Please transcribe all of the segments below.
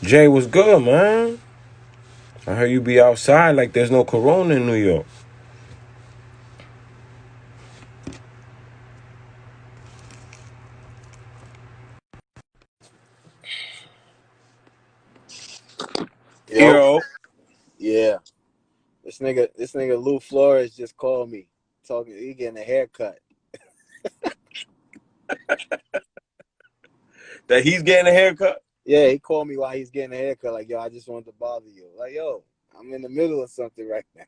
Jay, was good, man? I heard you be outside like there's no corona in New York. Yo, Yo, yeah. This nigga Lou Flores just called me. Talking he getting a haircut. that he's getting a haircut, Yeah, he called me while he's getting a haircut. Like, yo, I just wanted to bother you. Like, yo, I'm in the middle of something right now.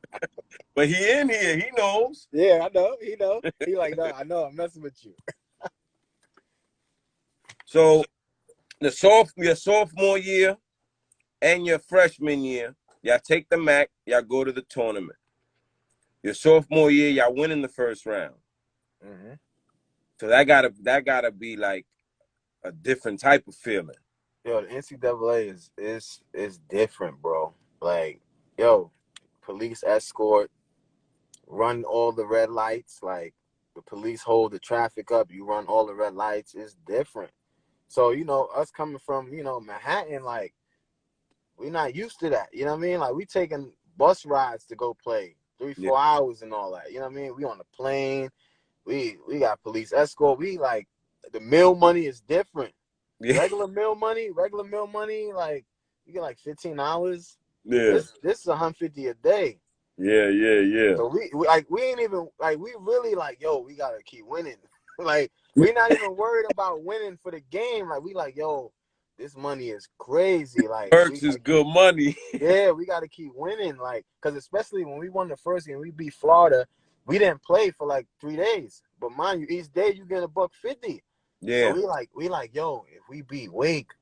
but he in here. He knows. Yeah, I know. He know. He like, no, I know. I'm messing with you. So your sophomore year and your freshman year, y'all take the MAC. Y'all go to the tournament. Your sophomore year, y'all win in the first round. Mm-hmm. So that gotta be like a different type of feeling. Yo, the NCAA is different, bro. Like, yo, police escort, run all the red lights. Like, the police hold the traffic up. You run all the red lights. It's different. So, us coming from, Manhattan, like, we're not used to that. You know what I mean? Like, we taking bus rides to go play three, Yeah, 4 hours and all that. You know what I mean? We on the plane. We got police escort. We like the meal money is different. yeah, Regular meal money, like you get like $15. yeah, This is 150 a day. yeah. So we ain't even like we really like yo, we gotta keep winning. Like we not even worried about winning for the game. Like we like yo, this money is crazy. Like we Perks is gotta keep good money. yeah, we gotta keep winning. Like because especially when we won the first game, we beat Florida. We didn't play for like 3 days, but mind you, each day you get a buck 50. So Yeah. we like yo, if we beat Wake,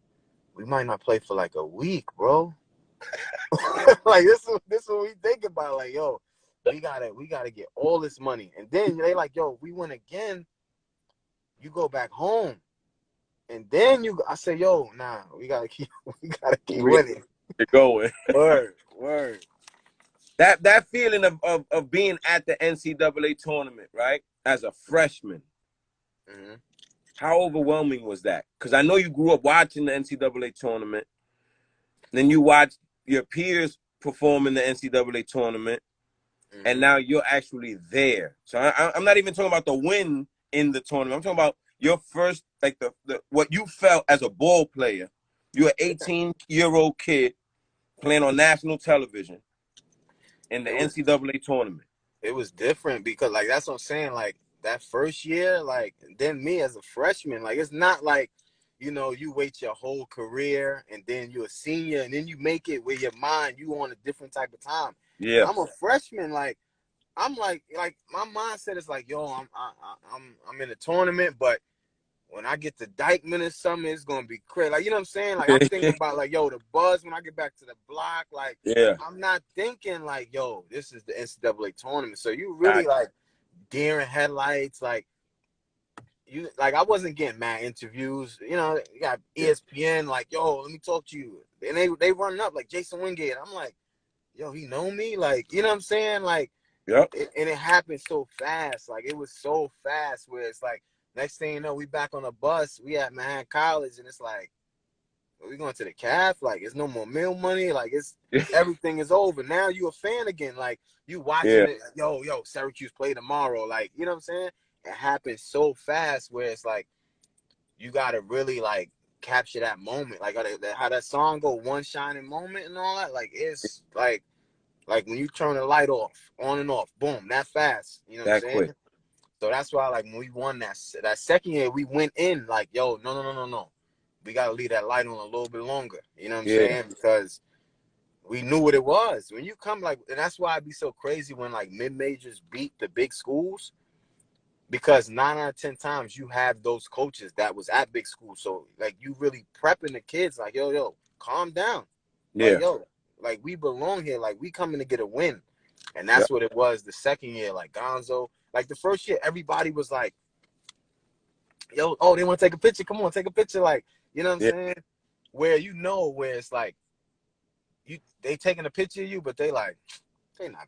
we might not play for like a week, bro. Like this is what we think about. Like, yo, we gotta get all this money. And then they like, yo, we win again, you go back home. And then I say, yo, nah, we gotta keep we gotta keep We winning. get going. Word. That feeling of being at the NCAA tournament, right? As a freshman, Hmm. how overwhelming was that? Because I know you grew up watching the NCAA tournament, then you watched your peers perform in the NCAA tournament, and Hmm. now you're actually there. So I'm not even talking about the win in the tournament. I'm talking about your first, like the what you felt as a ball player. You're an Yeah. 18-year-old kid playing on national television in the It was NCAA tournament. it was different because like that's what I'm saying. Like that first year, like then me as a freshman, like it's not like you wait your whole career and then you're a senior and then you make it where your mind you on a different type of time. Yeah, I'm a freshman, like I'm like my mindset is like yo, I'm in a tournament, but when I get to Dyckman or something, it's gonna be crazy. Like, you know what I'm saying? Like, I'm thinking about like, yo, the buzz when I get back to the block. Like, yeah, I'm not thinking like, yo, this is the NCAA tournament. So you really got like deer in headlights. Like, I wasn't getting mad interviews. You got you. ESPN. Like, yo, let me talk to you. And they running up like Jason Wingate. I'm like, yo, he know me. Like, you know what I'm saying? Like. Yep. And it happened so fast. Like it was so fast where it's like next thing you know, we back on a bus. We at Manhattan College, and it's like we going to the calf. Like it's no more meal money. Like it's everything is over. Now you a fan again. Like you watching Yeah, it. Yo, Syracuse play tomorrow. Like you know what I'm saying? It happened so fast where it's like you gotta really like capture that moment. Like how that song go, one shining moment and all that. Like it's like when you turn the light off, on and off, boom, that fast. You know what I'm that saying? quick. So that's why, like, when we won that second year, we went in like, yo, no. We got to leave that light on a little bit longer. You know what I'm Yeah, saying? Because we knew what it was. When you come, like, and that's why it'd be so crazy when, like, mid-majors beat the big schools. Because 9 out of 10 times you have those coaches that was at big schools. So, like, you really prepping the kids, like, yo, calm down. Like, yeah, yo, like, we belong here. Like, we coming to get a win. And yeah, that's what it was the second year. Like, Gonzo, like, the first year, everybody was like, yo, oh, they want to take a picture. Come on, take a picture. Like, you know what I'm yeah. saying? Where it's like, they taking a picture of you, but they not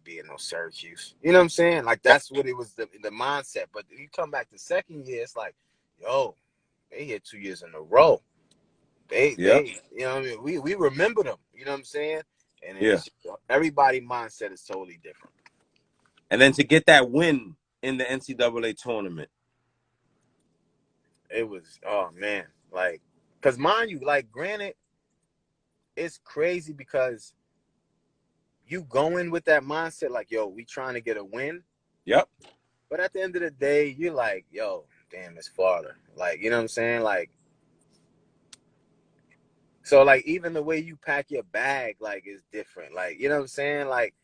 being no Syracuse. You know what I'm saying? Like, that's what it was, the mindset. But you come back the second year, it's like, yo, they hit 2 years in a row. Yeah. you know what I mean? We remember them, you know what I'm saying? And Yeah. it's just, everybody mindset is totally different. And then to get that win in the NCAA tournament. It was, oh man, like, cause mind you, like, granted, it's crazy because you go in with that mindset, like, yo, we trying to get a win. Yep. But at the end of the day, you're like, yo, damn, it's Florida. Like, you know what I'm saying? Like, so like even the way you pack your bag, like, is different. Like, you know what I'm saying? Like,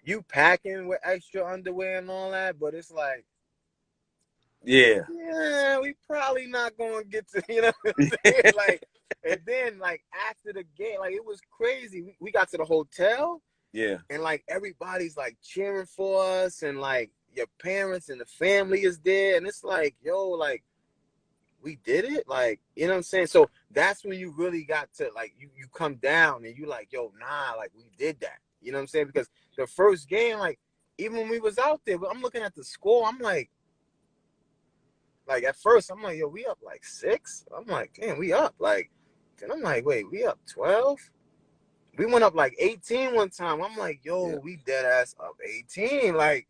you packing with extra underwear and all that, but it's like, Yeah. yeah, we probably not gonna get to, you know what I'm saying? Like, and then like after the game, like it was crazy. We got to the hotel Yeah. and like everybody's like cheering for us, and like your parents and the family is there, and it's like, yo, like we did it, like, you know what I'm saying? So that's when you really got to like you come down and you like, yo, nah, like we did that. You know what I'm saying? Because the first game, like even when we was out there, I'm looking at the score, I'm like at first I'm like, yo, we up like 6. I'm like, damn, we up like, and I'm like, wait, we up 12? We went up like 18 one time. I'm like, Yeah. yo, we dead ass up 18, like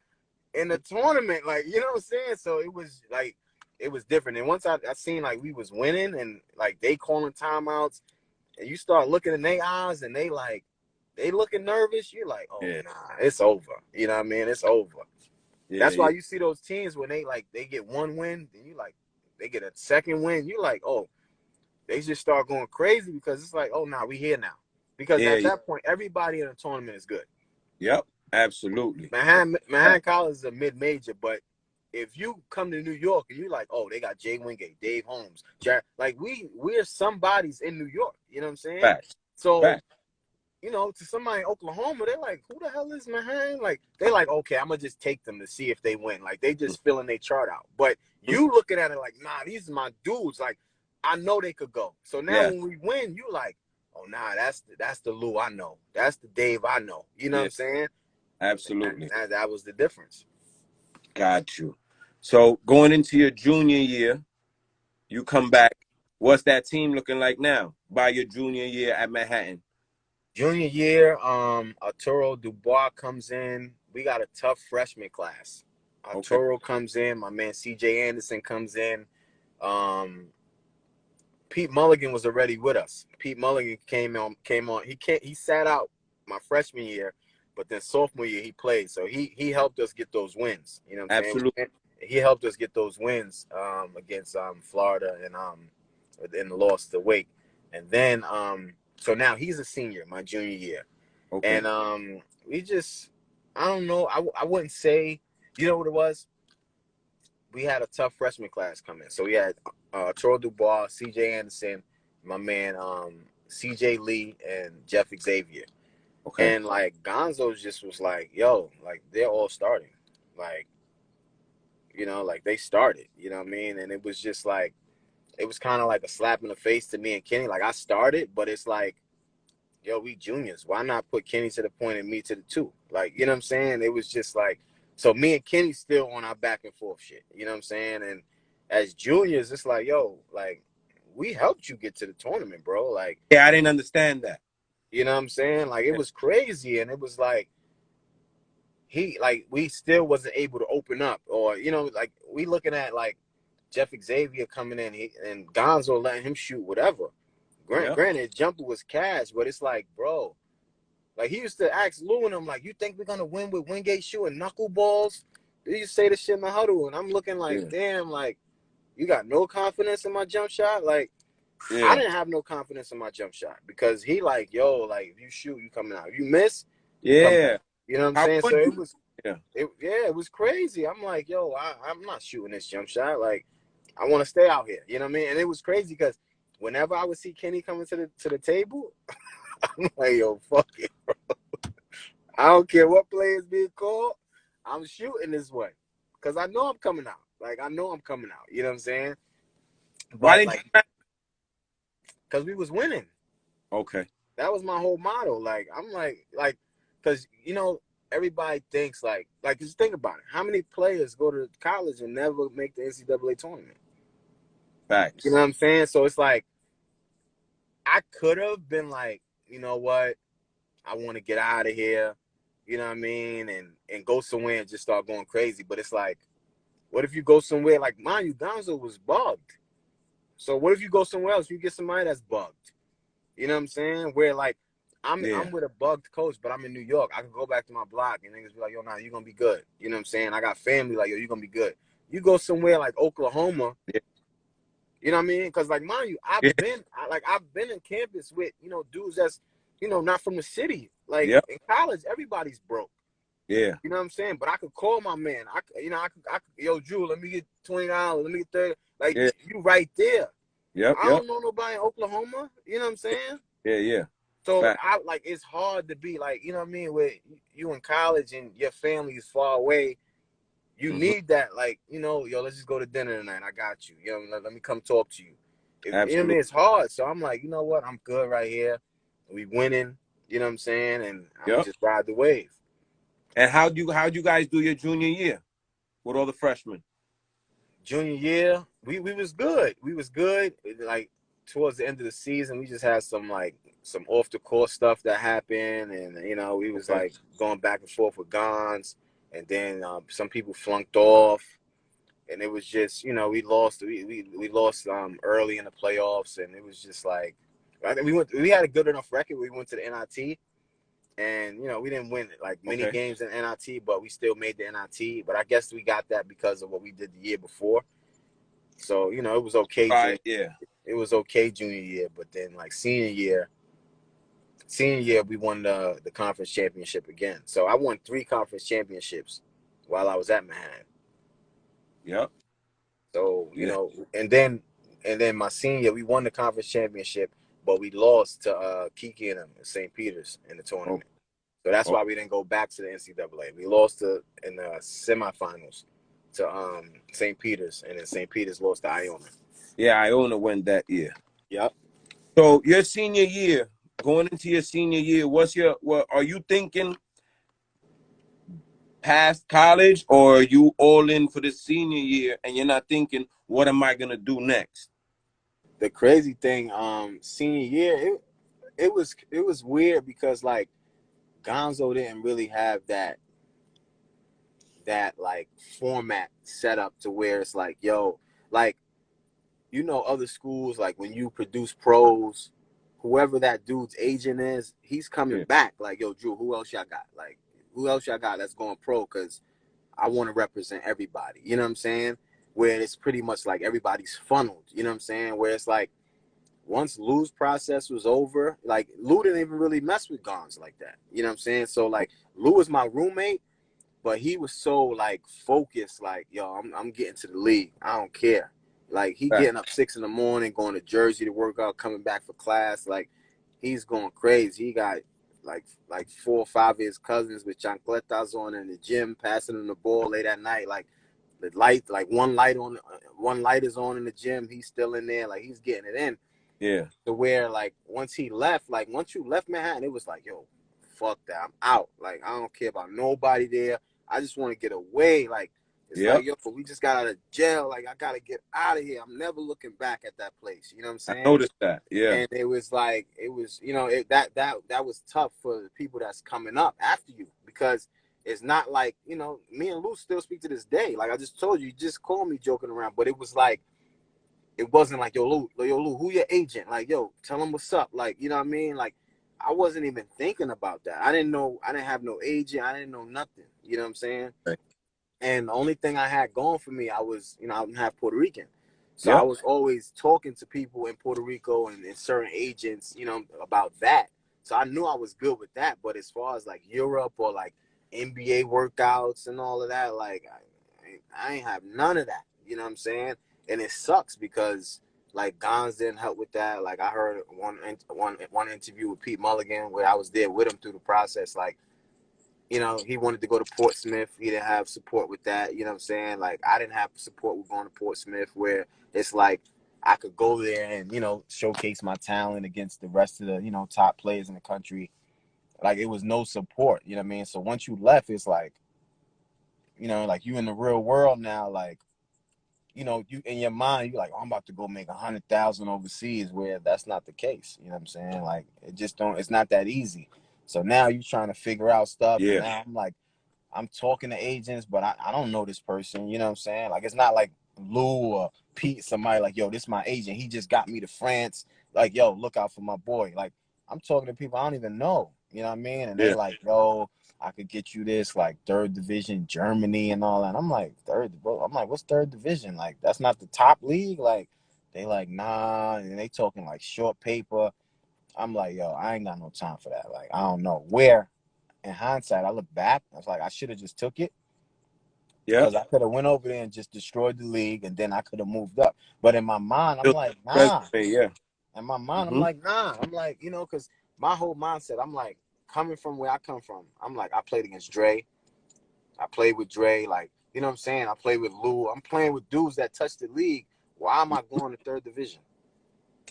in the tournament, like, you know what I'm saying? So it was like, it was different. And once I seen like we was winning and like they calling timeouts, and you start looking in their eyes and they looking nervous, you're like, oh Yeah. nah, it's over. You know what I mean? It's over. Yeah. That's Yeah. why you see those teams when they get one win, then you like they get a second win, you like, oh, they just start going crazy because it's like, oh nah, we here now. Because Yeah. at Yeah. that point, everybody in the tournament is good. Yep. Absolutely. Manhattan College is a mid-major, but if you come to New York and you're like, oh, they got Jay Wingate, Dave Holmes, like we're somebody's in New York. You know what I'm saying? Facts. So, Facts. you know, to somebody in Oklahoma, they're like, who the hell is Manhattan? Like, they like, okay, I'm gonna just take them to see if they win. Like, they just filling their chart out. But you looking at it like, nah, these are my dudes. Like, I know they could go. So now Yeah. when we win, you like, oh nah, that's the Lou I know. That's the Dave I know. You know what Yeah. I'm saying? Absolutely. That was the difference. Got you. So going into your junior year, you come back. What's that team looking like now by your junior year at Manhattan? Junior year, Arturo Dubois comes in. We got a tough freshman class. Okay. Arturo comes in. My man CJ Anderson comes in. Um, Pete Mulligan was already with us. Pete Mulligan came on. He sat out my freshman year, but then sophomore year he played. So he helped us get those wins. You know what I'm Absolutely. saying? He helped us get those wins against Florida and lost to Wake. And then so now he's a senior my junior year. Okay. And we just, I don't know. I wouldn't say, you know what it was? We had a tough freshman class come in. So we had Troy Dubois, CJ Anderson, my man CJ Lee, and Jeff Xavier. Okay. And like Gonzo just was like, yo, like they're all starting. Like, you know, like they started, you know what I mean? And it was just like, it was kind of like a slap in the face to me and Kenny. Like I started, but it's like, yo, we juniors. Why not put Kenny to the point and me to the 2? Like, you know what I'm saying? It was just like, so me and Kenny still on our back and forth shit. You know what I'm saying? And as juniors, it's like, yo, like, we helped you get to the tournament, bro. Like, Yeah, I didn't understand that. you know what I'm saying? Like, it Yeah. was crazy. And it was like, we still wasn't able to open up. Or, you know, like, we looking at, like, Jeff Xavier coming in and Gonzo letting him shoot whatever. Yeah. Granted, jumper was cash, but it's like, bro, like he used to ask Lou and him, like, you think we're gonna win with Wingate shooting knuckleballs? He used to say the shit in the huddle, and I'm looking like, Yeah. damn, like, you got no confidence in my jump shot? Like, I Yeah. didn't have no confidence in my jump shot because he like, yo, like if you shoot, you coming out. If you miss, you coming Yeah. out. You know what I'm How saying? So would you? Yeah. it was crazy. I'm like, yo, I'm not shooting this jump shot. Like, I want to stay out here. You know what I mean? And it was crazy because whenever I would see Kenny coming to the table, I'm like, yo, fuck it. I don't care what play is being called. I'm shooting this way because I know I'm coming out. Like, I know I'm coming out. You know what I'm saying? Why But didn't like, you? because we was winning. Okay. That was my whole motto. Like, I'm like, because you know everybody thinks like just think about it. How many players go to college and never make the NCAA tournament? You Facts. know what I'm saying? So it's like I could have been like, you know what, I want to get out of here, you know what I mean, and go somewhere and just start going crazy. But it's like, what if you go somewhere like, mind you, Gonzo was bugged. So what if you go somewhere else? You get somebody that's bugged. You know what I'm saying? Where like Yeah. I'm with a bugged coach, but I'm in New York. I can go back to my block and niggas be like, yo, nah, you're gonna be good. You know what I'm saying? I got family like, yo, you're gonna be good. You go somewhere like Oklahoma, Yeah. you know what I mean? Because like, mind you, Yeah. I've been in campus with, you know, dudes that's, you know, not from the city. Like Yep. in college, everybody's broke. Yeah. You know what I'm saying? But I could call my man. I could, yo, Drew, let me get $20. Let me get 30. Like Yeah. you right there. Yep. I Yep. don't know nobody in Oklahoma. You know what I'm saying? Yeah. Yeah. So Fact. I like it's hard to be like, you know what I mean, where you in college and your family is far away. You Mm-hmm. need that, like, you know, yo, let's just go to dinner tonight. I got you. You know, let me come talk to you. You know what I mean? Absolutely. It's hard. So I'm like, you know what? I'm good right here. We winning, you know what I'm saying? And I'm gonna Yep. just ride the wave. And how'd you guys do your junior year with all the freshmen? Junior year, we was good. We was good. Like towards the end of the season, we just had some off the court stuff that happened, and you know we was Okay. like going back and forth with Gons, and then some people flunked off, and it was just, you know, we lost early in the playoffs, and it was just like I think we had a good enough record. We went to the NIT. And you know we didn't win like many Okay. games in NIT, but we still made the NIT. But I guess we got that because of what we did the year before. So you know, it was okay. Right. Yeah. It was okay junior year, but then like senior year we won the conference championship again. So I won 3 conference championships while I was at Manhattan. Yep. So you Yeah. know, and then my senior year we won the conference championship, but we lost to Kiki and them in St. Peter's in the Oh, tournament. So that's oh. why we didn't go back to the NCAA. We lost in the semifinals to St. Peter's, and then St. Peter's lost to Iona. Yeah. Iona went that year. Yep. So your senior year, going into your senior year, what are you thinking past college, or are you all in for the senior year and you're not thinking, what am I gonna do next? The crazy thing, senior year, it was weird because like Gonzo didn't really have that like format set up to where it's like, yo, like, you know, other schools, like when you produce pros, whoever that dude's agent is, he's coming Yeah. back. Like, yo, Drew, who else y'all got? Like, who else y'all got that's going pro? Because I want to represent everybody. You know what I'm saying? Where it's pretty much like everybody's funneled. You know what I'm saying? Where it's like once Lou's process was over, like Lou didn't even really mess with Gons like that. You know what I'm saying? So like Lou was my roommate, but he was so like focused, like, yo, I'm getting to the league. I don't care. Like he Fact. getting up 6 in the morning, going to Jersey to work out, coming back for class. Like he's going crazy. He got like 4 or 5 of his cousins with chancletas on in the gym, passing him the ball late at night. Like the light, like one light is on in the gym. He's still in there. Like he's getting it in. Yeah. To where like once he left, like once you left Manhattan, it was like, yo, fuck that, I'm out. Like I don't care about nobody there. I just want to get away. Like it's Yep. like, yo, we just got out of jail. Like I gotta get out of here. I'm never looking back at that place. You know what I'm I saying? noticed that. Yeah. And it was like you know, that was tough for the people that's coming up after you, because it's not like, you know, me and Lou still speak to this day. Like I just told you, you just called me joking around, but it was like it wasn't like, yo, Lou, who your agent? Like, yo, tell him what's up. Like, you know what I mean? Like, I wasn't even thinking about that. I didn't know. I didn't have no agent. I didn't know nothing. You know what I'm saying? Right. And the only thing I had going for me, I was, you know, I'm half Puerto Rican. So I Yep. was always talking to people in Puerto Rico and certain agents, you know, about that. So I knew I was good with that. But as far as like Europe or like NBA workouts and all of that, like I ain't have none of that. You know what I'm saying? And it sucks because like Gons didn't help with that. Like I heard one interview with Pete Mulligan where I was there with him through the process. Like, you know, he wanted to go to Portsmouth. He didn't have support with that. You know what I'm saying? Like I didn't have support with going to Portsmouth, where it's like I could go there and, you know, showcase my talent against the rest of the, you know, top players in the country. Like it was no support. You know what I mean? So once you left, it's like, you know, like you in the real world now. Like you know, you in your mind, you're like, oh, I'm about to go make 100,000 overseas, where that's not the case. You know what I'm saying? Like, it just don't. It's not that easy. So now you're trying to figure out stuff, and Yeah. now I'm like, I'm talking to agents, but I don't know this person. You know what I'm saying? Like, it's not like Lou or Pete, somebody like, yo, this is my agent. He just got me to France. Like, yo, look out for my boy. Like, I'm talking to people I don't even know. You know what I mean? And they Yeah. like, yo, I could get you this, like, third division Germany and all that. I'm like, I'm like, what's third division? Like, that's not the top league? Like, they like, nah. And they talking like short paper. I'm like, yo, I ain't got no time for that. Like, I don't know. Where, in hindsight, I look back, I was like, I should have just took it, Yeah. because I could have went over there and just destroyed the league, and then I could have moved up. But in my mind, I'm Build like, resume, nah. yeah. In my mind, I'm Mm-hmm. like, nah. I'm like, you know, because my whole mindset, I'm like, coming from where I come from, I'm like, I played against Dre. I played with Dre. Like, you know what I'm saying? I played with Lou. I'm playing with dudes that touch the league. Why am I going to third division?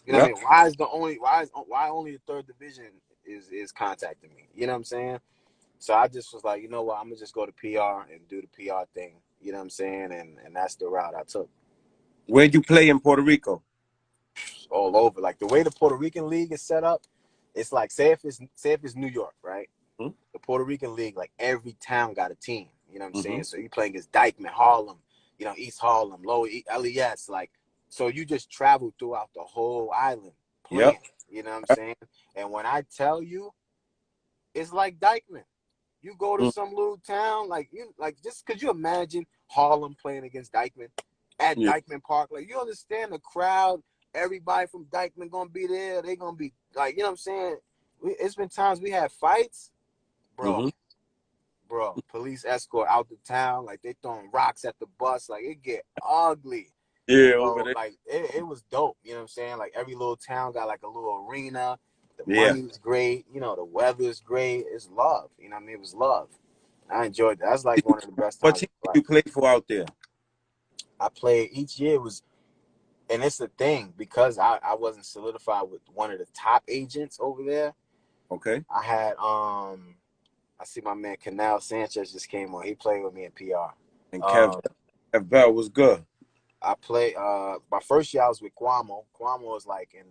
You know what I Yep. mean? Why only the third division is contacting me? You know what I'm saying? So I just was like, you know what? I'm gonna just go to PR and do the PR thing. You know what I'm saying? And that's the route I took. Where'd you play in Puerto Rico? All over. Like, the way the Puerto Rican league is set up, it's like, say if it's New York, right? The Puerto Rican league, like, every town got a team. You know what I'm Mm-hmm. saying? So you playing against Dyckman, Harlem, you know, East Harlem, Lower LES, like, so you just travel throughout the whole island Yep. playing. You know what I'm saying? And when I tell you, it's like Dyckman. You go to some little town, just could you imagine Harlem playing against Dyckman at Yeah. Dyckman Park? Like, you understand the crowd, everybody from Dyckman gonna be there. They gonna be like, you know what I'm saying? It's been times we had fights, bro, Mm-hmm. police escort out the town, like, they throwing rocks at the bus, like, it get ugly. Yeah, over So, there. like, it was dope. You know what I'm saying? Like, every little town got like a little arena. The Yeah. money was great. You know, the weather's great. It's love. You know what I mean? It was love. I enjoyed that. That's like one of the best What times team of my did life. you play for out there? I played each year was, and it's the thing, because I wasn't solidified with one of the top agents over there. Okay. I had I see my man Canal Sanchez just came on. He played with me in PR. And Um, Kev Bell was good. I played my first year I was with Cuomo. Cuomo is like in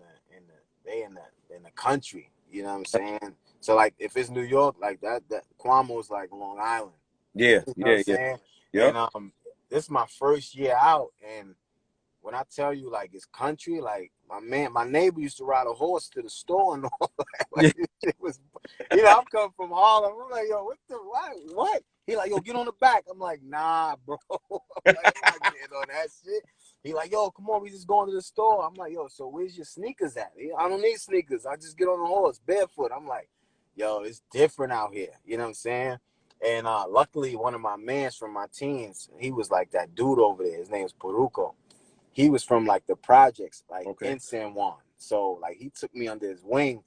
the country, you know what I'm saying? So, like, if it's New York, like, that Cuomo is like Long Island. Yeah. You know what I'm Yeah. Yeah. saying? Yep. And this is my first year out, and when I tell you, like, it's country, like, my neighbor used to ride a horse to the store and all that. Yeah. Like, it was, you know, I'm coming from Harlem. I'm like, yo, what? He like, yo, get on the back. I'm like, nah, bro. I'm not getting on that shit. He like, yo, come on, we just going to the store. I'm like, yo, so where's your sneakers at? I don't need sneakers. I just get on the horse barefoot. I'm like, yo, it's different out here. You know what I'm saying? And luckily, one of my mans from my teams, he was like that dude over there. His name was Puerto Rico. He was from like the projects, like Okay. in San Juan. So, like, he took me under his wing,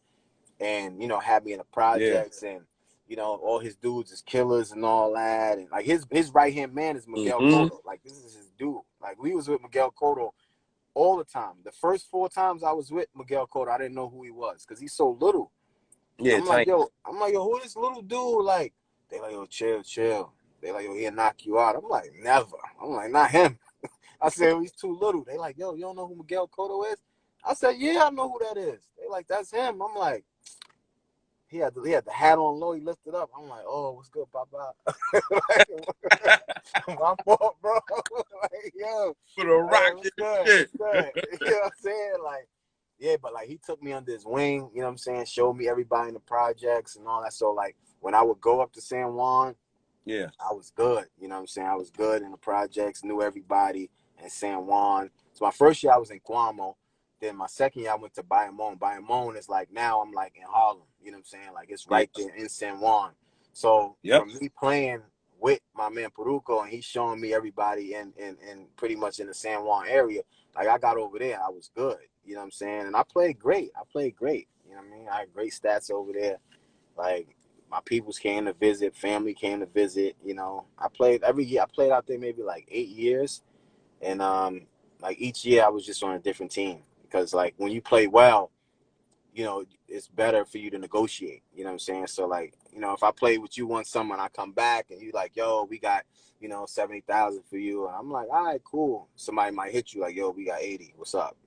and, you know, had me in the Yeah. projects, and, you know, all his dudes is killers and all that. And, like, his right hand man is Miguel Mm-hmm. Cotto. Like, this is his dude. Like, we was with Miguel Cotto all the time. The first 4 times I was with Miguel Cotto, I didn't know who he was because he's so little. Yeah. Tiny. I'm like, yo, who this little dude? Like, they like, yo, chill. They like, yo, he'll knock you out. I'm like, never. I'm like, not him. I said, he's too little. They like, yo, you don't know who Miguel Cotto is? I said, yeah, I know who that is. They like, that's him. I'm like, he had the hat on low. He lifted up. I'm like, oh, what's good, Papa? My fault, bro. Like, yo, Put a rock what's in the good? shit. What's good? You know what I'm saying? Like, yeah, but, like, he took me under his wing. You know what I'm saying? Showed me everybody in the projects and all that. So, like, when I would go up to San Juan, Yeah. I was good. You know what I'm saying? I was good in the projects, knew everybody in San Juan. So my first year I was in Cuomo. Then my second year I went to Bayamon. Bayamon is like, now I'm like in Harlem. You know what I'm saying? Like, it's Yeah. right there in San Juan. So Yep. from me playing with my man Peruco, and he's showing me everybody in pretty much in the San Juan area, like, I got over there, I was good. You know what I'm saying? And I played great. You know what I mean? I had great stats over there. Like, my peoples came to visit, family came to visit. You know, I played every year. I played out there maybe like 8 years, and like, each year I was just on a different team, because, like, when you play well, you know, it's better for you to negotiate. You know what I'm saying? So like, you know, if I play with you one summer and I come back and you like, yo, we got, you know, 70,000 for you, and I'm like, all right, cool. Somebody might hit you like, yo, we got 80. What's up?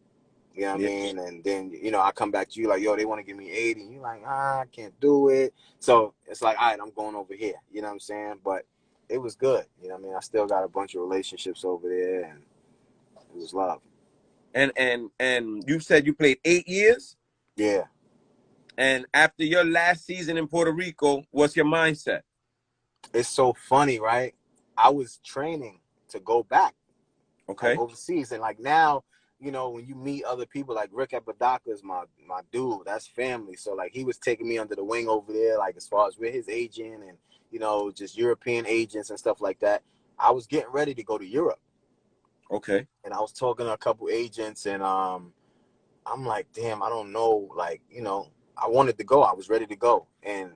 You know what I Yeah. mean? And then, you know, I come back to you like, yo, they want to give me 80. And you're like, I can't do it. So it's like, all right, I'm going over here. You know what I'm saying? But it was good. You know what I mean? I still got a bunch of relationships over there, and it was love. And you said you played 8 years, Yeah. and after your last season in Puerto Rico, what's your mindset? It's so funny, right? I was training to go back, like Okay. overseas. And like now, you know, when you meet other people, like Rick Apodaca is my dude. That's family. So like he was taking me under the wing over there, like as far as with his agent and, you know, just European agents and stuff like that. I was getting ready to go to Europe. Okay. And I was talking to a couple agents, and I'm like, damn, I don't know. Like, you know, I wanted to go. I was ready to go. And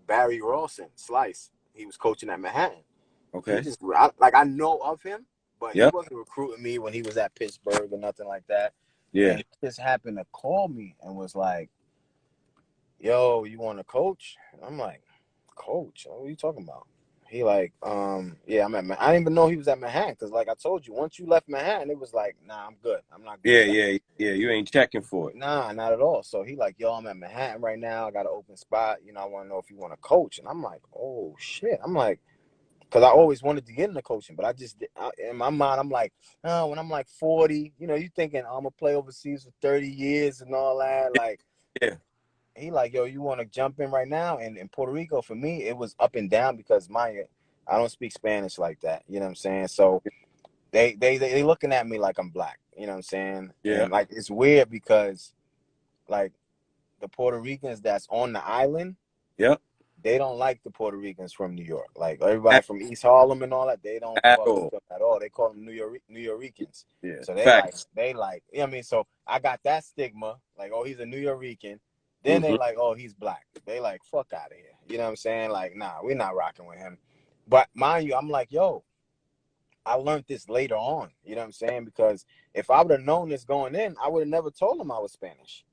Barry Rawson, Slice, he was coaching at Manhattan. He Okay. just, I know of him, but he Yep. wasn't recruiting me when he was at Pittsburgh or nothing like that. And Yeah. he just happened to call me and was like, yo, you want to coach? And I'm like, coach? What are you talking about? He like, yeah, I'm at Manhattan. I didn't even know he was at Manhattan because, like I told you, once you left Manhattan, it was like, nah, I'm good. I'm not Yeah. going back. Yeah. Yeah. You ain't checking for it. Nah, not at all. So he like, yo, I'm at Manhattan right now. I got an open spot. You know, I want to know if you want to coach. And I'm like, oh shit. I'm like, because I always wanted to get into coaching, but in my mind, I'm like, oh, when I'm like 40, you know, you thinking I'm gonna play overseas for 30 years and all that. Like, Yeah. he like, yo, you want to jump in right now? And in Puerto Rico, for me, it was up and down because I don't speak Spanish like that. You know what I'm saying? So they looking at me like I'm black. You know what I'm saying? Yeah. And like it's weird because like the Puerto Ricans that's on the island, Yep. they don't like the Puerto Ricans from New York. Like everybody At, from East Harlem and all that, they don't at fuck with all. them at all. They call them New Yorkers. Yeah. So Facts. you know what I mean? So I got that stigma, like, oh, he's a New Yorican. Then they Mm-hmm. like, oh, he's black. They like, fuck out of here. You know what I'm saying? Like, nah, we're not rocking with him. But mind you, I'm like, yo, I learned this later on. You know what I'm saying? Because if I would have known this going in, I would have never told him I was Spanish.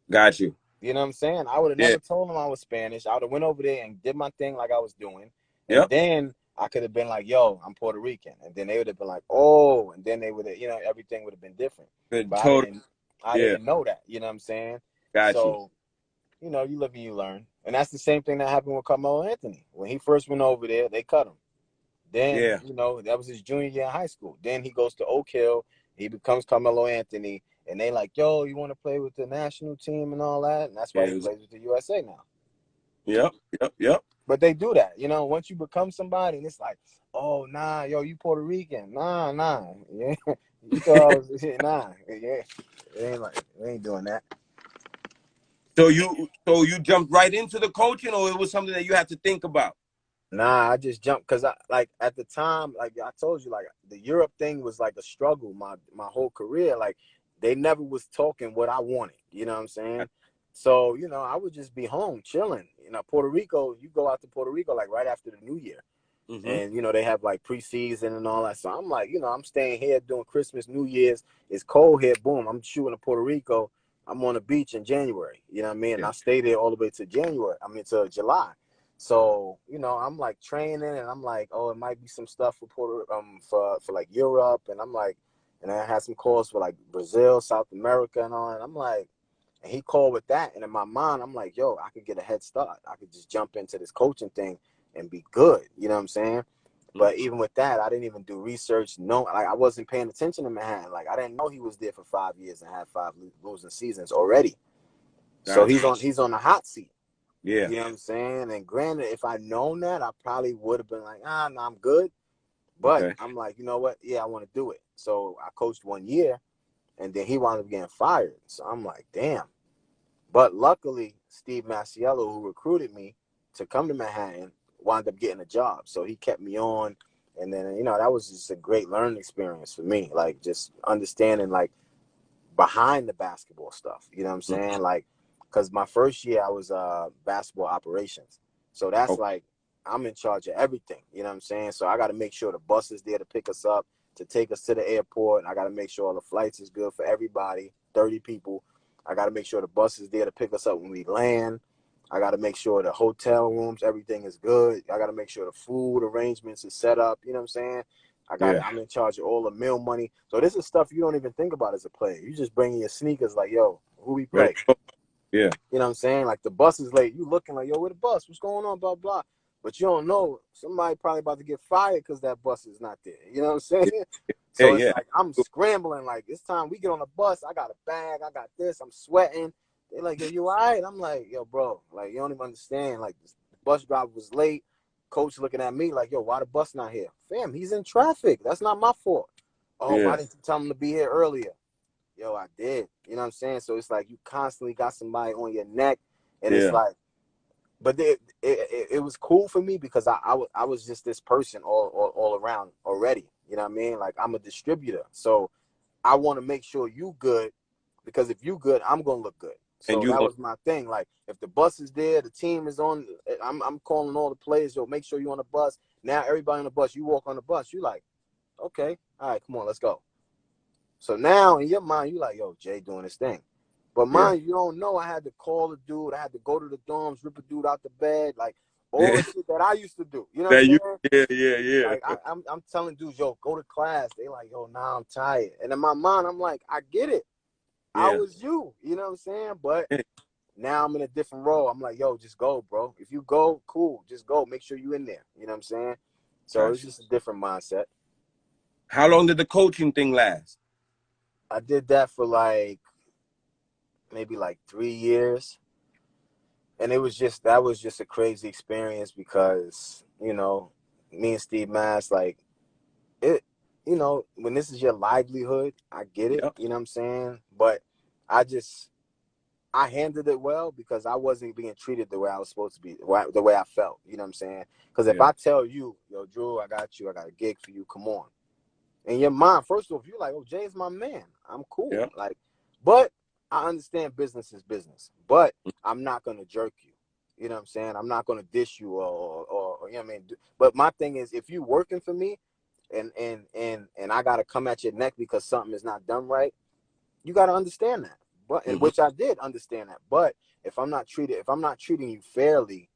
Got you. You know what I'm saying? I would have Yeah. never told them I was Spanish. I would have went over there and did my thing like I was doing. And Yep. then I could have been like, yo, I'm Puerto Rican. And then they would have been like, oh, and then they would have, you know, everything would have been different. Good. But Total. I Yeah. didn't know that. You know what I'm saying? Got you. So, you know, you live and you learn. And that's the same thing that happened with Carmelo Anthony. When he first went over there, they cut him. Then, Yeah. you know, that was his junior year in high school. Then he goes to Oak Hill. He becomes Carmelo Anthony. And they like, yo, you want to play with the national team and all that? And that's why he Yeah. plays with the USA now. Yep. Yep. Yep. But they do that, you know. Once you become somebody, and it's like, oh nah, yo, you Puerto Rican, nah, yeah, you thought I was nah, yeah, it ain't doing that. So you jumped right into the coaching, or it was something that you had to think about? Nah, I just jumped because I like at the time, like I told you, like the Europe thing was like a struggle. My whole career, like they never was talking what I wanted. You know what I'm saying? So you know, I would just be home chilling. You know, Puerto Rico, you go out to Puerto Rico like right after the New Year. Mm-hmm. And you know they have like preseason and all that. So I'm like, you know, I'm staying here doing Christmas, New Year's. It's cold here. Boom, I'm shooting to Puerto Rico. I'm on the beach in January. You know what I mean? And Yeah. I stay there all the way to January. I mean to July. So you know, I'm like training, and I'm like, oh, it might be some stuff for for like Europe, and I'm like, and I had some calls for like Brazil, South America, and all. And I'm like, and he called with that, and in my mind, I'm like, yo, I could get a head start. I could just jump into this coaching thing and be good. You know what I'm saying? But even with that, I didn't even do research. No, like I wasn't paying attention to Manhattan. Like I didn't know he was there for 5 years and had five losing seasons already. So Gotcha. he's on the hot seat. Yeah. You know what I'm saying? And granted, if I'd known that, I probably would have been like, no, I'm good. But Okay. I'm like, you know what? Yeah, I want to do it. So I coached 1 year, and then he wound up getting fired. So I'm like, damn. But luckily, Steve Masiello, who recruited me to come to Manhattan, wound up getting a job. So he kept me on. And then, you know, that was just a great learning experience for me. Like, just understanding, like, behind the basketball stuff. You know what I'm Mm-hmm. saying? Like, because my first year, I was basketball operations. So that's Okay. like, I'm in charge of everything. You know what I'm saying? So I got to make sure the bus is there to pick us up, to take us to the airport. I got to make sure all the flights is good for everybody, 30 people. I got to make sure the bus is there to pick us up when we land. I got to make sure the hotel rooms, everything is good. I got to make sure the food arrangements is set up. You know what I'm saying? I'm in charge of all the meal money. So this is stuff you don't even think about as a player. You just bring in your sneakers like, yo, who we play? Yeah. You know what I'm saying? Like the bus is late. You looking like, yo, where the bus? What's going on? Blah, blah. But you don't know. Somebody probably about to get fired because that bus is not there. You know what I'm saying? So it's like I'm scrambling. Like it's time we get on the bus. I got a bag. I got this. I'm sweating. They're like, yo, you all right? I'm like, yo, bro. Like you don't even understand. Like the bus driver was late. Coach looking at me like, yo, why the bus not here? Fam, he's in traffic. That's not my fault. Oh, why didn't you tell him to be here earlier? Yo, I did. You know what I'm saying? So it's like you constantly got somebody on your neck, and it's like, but it was cool for me because I was just this person all around already. You know what I mean? Like I'm a distributor, so I want to make sure you good because if you good, I'm gonna look good. So that was my thing. Like if the bus is there, the team is on. I'm calling all the players. Yo, make sure you on the bus. Now everybody on the bus. You walk on the bus. You like, okay, all right, come on, let's go. So now in your mind, you like, yo, Jay doing his thing. But mind you don't know I had to call a dude. I had to go to the dorms, rip a dude out the bed, like all the shit that I used to do. You know what I'm saying? Yeah. Like I'm telling dudes, yo, go to class. They like, yo, nah, I'm tired. And in my mind, I'm like, I get it. I was you. You know what I'm saying? But now I'm in a different role. I'm like, yo, just go, bro. If you go, cool. Just go. Make sure you in there. You know what I'm saying? So it's just a different mindset. How long did the coaching thing last? I did that for like maybe like 3 years. And that was just a crazy experience because, you know, me and Steve Mass, like it, you know, when this is your livelihood, I get it, you know what I'm saying? But I handled it well because I wasn't being treated the way I was supposed to be, the way I felt, you know what I'm saying? Because if I tell you, yo, Drew, I got a gig for you, come on. In your mind, first off, you're like, oh, Jay's my man. I'm cool. Like, but I understand business is business, but I'm not going to jerk you. You know what I'm saying? I'm not going to dish you or you know what I mean? But my thing is, if you working for me and I got to come at your neck because something is not done right, you got to understand that. But in which I did understand that. But if I'm not treating you fairly,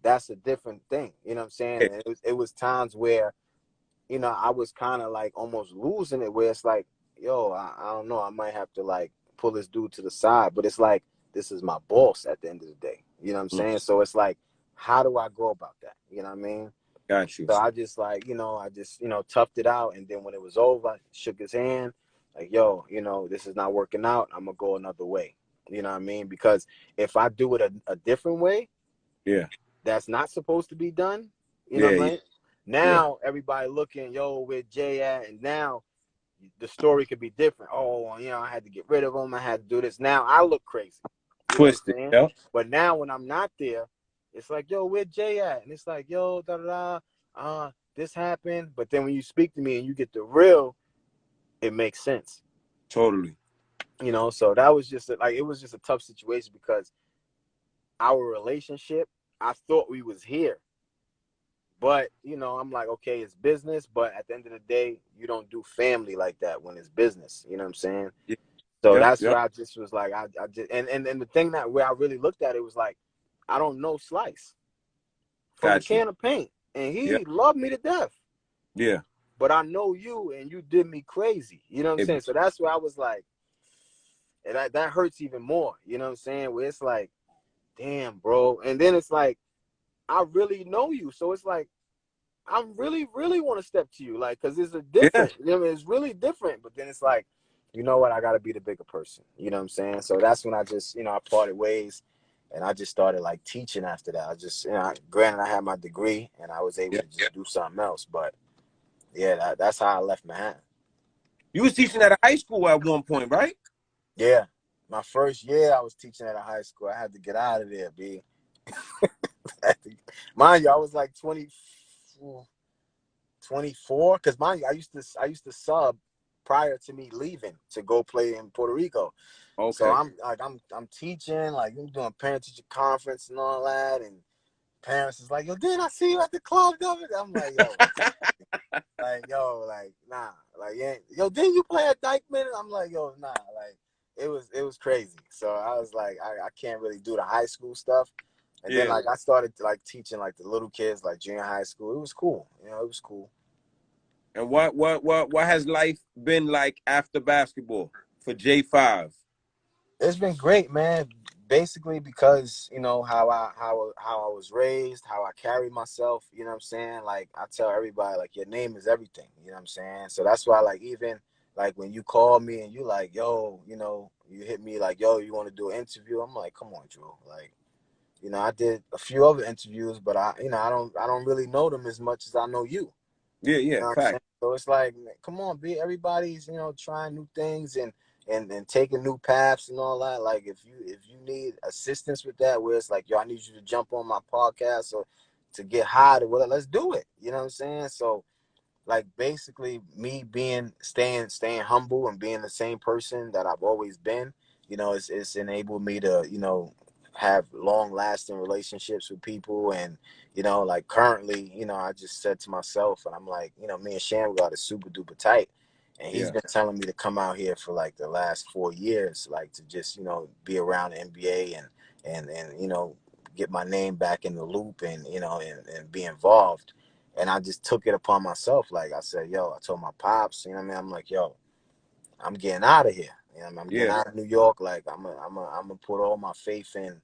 that's a different thing. You know what I'm saying? And it was times where, you know, I was kind of like almost losing it where it's like, yo, I don't know. I might have to like pull this dude to the side. But it's like, this is my boss at the end of the day. You know what I'm saying? So it's like, how do I go about that? You know what I mean? Got you. So I just like, you know, toughed it out. And then when it was over, I shook his hand. Like, yo, you know, this is not working out. I'm going to go another way. You know what I mean? Because if I do it a different way, that's not supposed to be done. You know what I'm saying? Now everybody looking, yo, where Jay at? And now the story could be different. Oh, you know, I had to get rid of him. I had to do this. Now I look crazy. You Twisted. know what I'm saying? But now when I'm not there, it's like, yo, where Jay at? And it's like, yo, this happened. But then when you speak to me and you get the real, it makes sense. Totally. You know, so that was just it was just a tough situation because our relationship, I thought we was here. But, you know, I'm like, okay, it's business. But at the end of the day, you don't do family like that when it's business. You know what I'm saying? Yeah. So that's where I just was like, I just, and the thing that where I really looked at it was like, I don't know Slice from a can of paint. And he loved me to death. Yeah. But I know you and you did me crazy. You know what I'm saying? So that's where I was like, and that hurts even more. You know what I'm saying? Where it's like, damn, bro. And then it's like, I really know you. So it's like, I really, really want to step to you. Like, because it's a different, you know what I mean? It's really different. But then it's like, you know what? I got to be the bigger person. You know what I'm saying? So that's when I just, you know, I parted ways and I just started like teaching after that. I just, you know, granted I had my degree and I was able to just do something else. But yeah, that's how I left Manhattan. You was teaching at a high school at one point, right? Yeah. My first year I was teaching at a high school. I had to get out of there, B. Mind you, I was like 24 because mind you, I used to sub prior to me leaving to go play in Puerto Rico. Okay. So I'm teaching, like I'm doing parent teacher conference and all that, and parents is like, yo, didn't I see you at the club? I'm like, yo, like, yo, like, nah, like, yeah, yo, didn't you play at Dyckman? I'm like, yo, nah, like, it was crazy. So I was like, I can't really do the high school stuff. And then Yeah. like I started like teaching like the little kids like junior high school. It was cool. It was cool. And what has life been like after basketball for J5? It's been great, man. Basically because, how I was raised, how I carry myself, you know what I'm saying? Like I tell everybody like your name is everything, you know what I'm saying? So that's why like even like when you call me and you like, yo, you hit me like, yo, you want to do an interview? I'm like, come on, Drew. Like, I did a few other interviews, but I don't really know them as much as I know you. Yeah, You yeah, know what I'm saying? fact. So it's like, come on, be everybody's, trying new things and taking new paths and all that. Like if you need assistance with that, where it's like, yo, I need you to jump on my podcast or to get hired, well, let's do it. You know what I'm saying? So like basically me being staying humble and being the same person that I've always been, it's enabled me to, have long lasting relationships with people. And like currently, I just said to myself, and I'm like, me and Sham got a super duper tight, and he's Yeah, been telling me to come out here for like the last 4 years, like to just be around the NBA and get my name back in the loop and and be involved. And I just took it upon myself. Like I said, yo, I told my pops, you know what I mean? I'm like, yo, I'm getting out of here. I'm getting yeah, out of New York. Like I'm gonna put all my faith in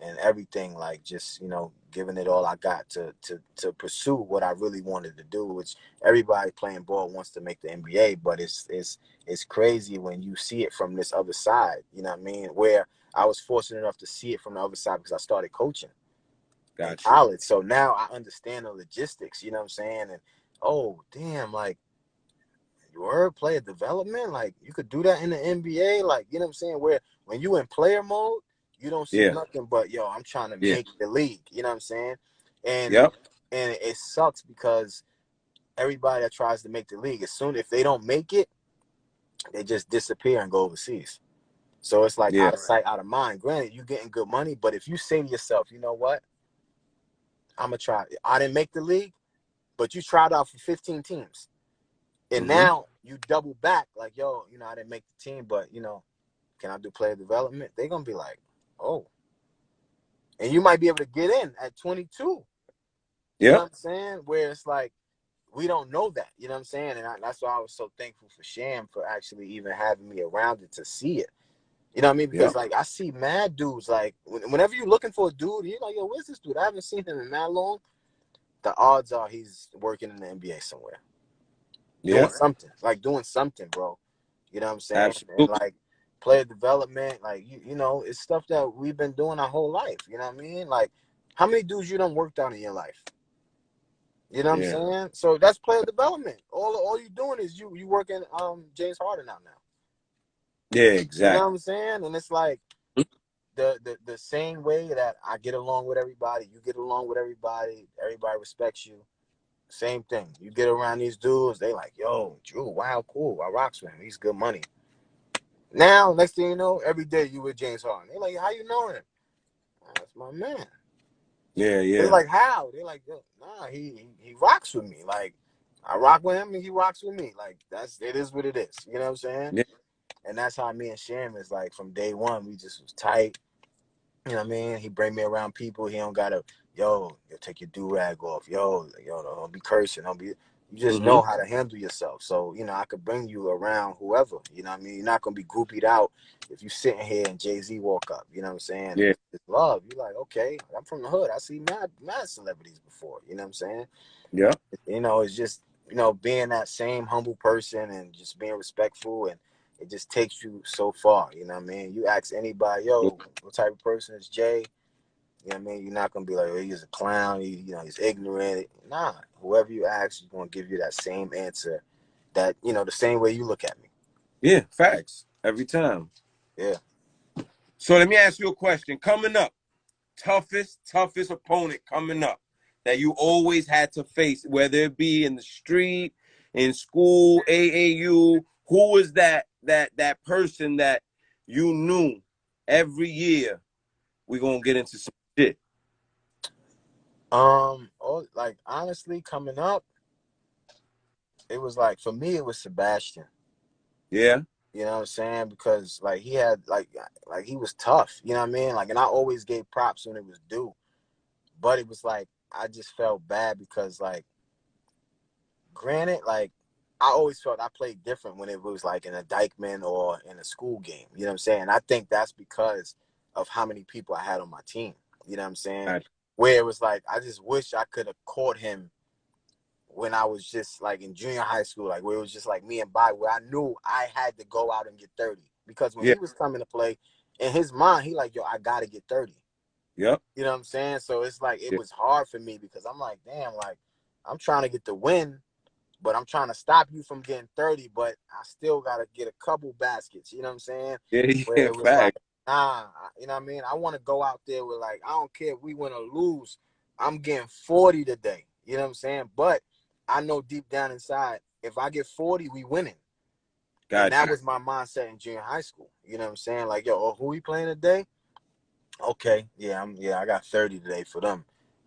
and everything, like just, giving it all I got to pursue what I really wanted to do, which everybody playing ball wants to make the NBA, but it's crazy when you see it from this other side, you know what I mean? Where I was fortunate enough to see it from the other side because I started coaching in got you. college. So now I understand the logistics, you know what I'm saying? And oh damn, like you heard player development, like you could do that in the NBA, like you know what I'm saying? Where when you in player mode, you don't see Yeah, nothing but yo, I'm trying to yeah, make the league, you know what I'm saying? And yep, and it sucks because everybody that tries to make the league, as soon if they don't make it, they just disappear and go overseas. So it's like yeah, out of sight, out of mind. Granted, you getting good money, but if you say to yourself, you know what, I'm gonna try. I didn't make the league, but you tried out for 15 teams. And mm-hmm, now you double back, like, yo, I didn't make the team, but can I do player development? They're gonna be like, oh. And you might be able to get in at 22. You know yep, what I'm saying? Where it's like, we don't know that. You know what I'm saying? And that's why I was so thankful for Sham for actually even having me around it to see it. You know what I mean? Because yep, like I see mad dudes, like whenever you're looking for a dude, you're like, yo, where's this dude? I haven't seen him in that long. The odds are he's working in the NBA somewhere. Doing yeah, something, like doing something, bro. You know what I'm saying? And absolutely. like player development, like it's stuff that we've been doing our whole life. You know what I mean? Like how many dudes you done worked out in your life? You know what I'm Yeah, saying? So that's player development. All you doing is you working James Harden out now. yeah, You know what exactly. I'm saying? And it's like the same way that I get along with everybody, you get along with everybody, everybody respects you. Same thing. You get around these dudes, they like, yo, Drew, wow, cool. I rocks with him. He's good money. Now, next thing you know, every day you with James Harden. They like, how you know him? That's my man. Yeah, They yeah, like, how? They like, nah, he rocks with me. Like, I rock with him and he rocks with me. Like, it is what it is. You know what I'm saying? yeah, And that's how me and Sham is like from day one. We just was tight. You know what I mean? He bring me around people. He don't gotta, yo, take your do rag off. Yo, don't be cursing. Don't be. You just mm-hmm, know how to handle yourself. So I could bring you around whoever. You know what I mean? You're not gonna be groupied out if you sitting here and Jay-Z walk up. You know what I'm saying? And yeah, it's love. You like, okay, I'm from the hood. I see mad celebrities before. You know what I'm saying? yeah, It's just being that same humble person and just being respectful, and it just takes you so far. You know what I mean? You ask anybody, yo, what type of person is Jay? You know what I mean? You're not gonna be like, oh, he's a clown. He's ignorant. Nah, whoever you ask is gonna give you that same answer. That the same way you look at me. yeah, facts every time. Yeah. So let me ask you a question. Coming up, toughest opponent coming up that you always had to face, whether it be in the street, in school, AAU. Who was that person that you knew every year we gonna get into some shit? Like honestly, coming up, it was like for me, it was Sebastian. Yeah, You know what I'm saying? Because like he had like he was tough. You know what I mean? Like, and I always gave props when it was due, but it was like I just felt bad because like, granted, like I always felt I played different when it was like in a Dyckman or in a school game. You know what I'm saying? I think that's because of how many people I had on my team. You know what I'm saying? Gotcha. Where it was like I just wish I could have caught him when I was just like in junior high school, like where it was just like me and Bobby, where I knew I had to go out and get 30. Because when Yeah. he was coming to play, in his mind, he like, yo, I gotta get 30. Yep. You know what I'm saying? So it's like it Yeah. was hard for me because I'm like, damn, like I'm trying to get the win, but I'm trying to stop you from getting 30, but I still gotta get a couple baskets. You know what I'm saying? Yeah. Where Yeah. it was like, Fact. nah, you know what I mean? I want to go out there with like, I don't care if we win or lose, I'm getting 40 today. You know what I'm saying? But I know deep down inside, if I get 40, we winning. And Got that you. was my mindset in junior high school. You know what I'm saying? Like, yo, oh, who we playing today? Okay, I got 30 today for them.